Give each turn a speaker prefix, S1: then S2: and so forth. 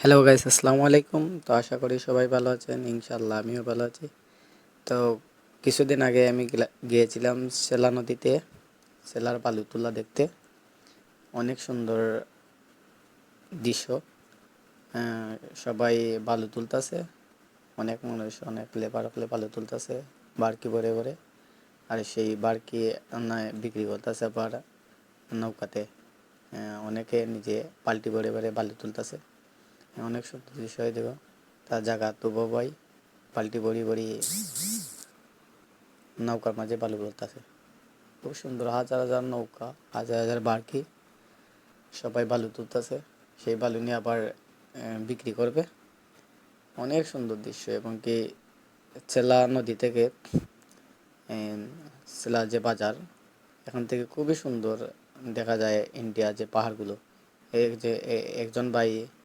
S1: Hello guys, আসসালামু আলাইকুম। তো আশা করি সবাই ভালো আছেন। ইনশাআল্লাহ আমিও ভালো আছি। তো কিছুদিন আগে আমি গিয়েছিলাম সেলা নদীতে সেলার বালু তোলা দেখতে। অনেক সুন্দর দৃশ্য। সবাই বালু তুলতেছে, অনেক মানুষ, অনেক লেবার বালু তুলতেছে বারকি ভরে ভরে। আর সেই বারকি বিক্রি করতেছে আবার নৌকাতে। অনেকে নিজে পাল্টি ভরে ভরে বালু তুলতেছে। অনেক সুন্দর দৃশ্য হয় দেখো। তার জায়গা তো বাবাই পাল্টি বড়ি বড়ি নৌকার মাঝে বালু ভরতাছে। খুব সুন্দর, হাজার হাজার নৌকা, হাজার হাজার বারকি, সবাই বালু তুলতেছে। সেই বালু নিয়ে আবার বিক্রি করবে। অনেক সুন্দর দৃশ্য। এবং কি সেলা নদী থেকে সেলা যে বাজার, এখান থেকে খুবই সুন্দর দেখা যায় ইন্ডিয়া যে পাহাড়গুলো। এই যে একজন ভাই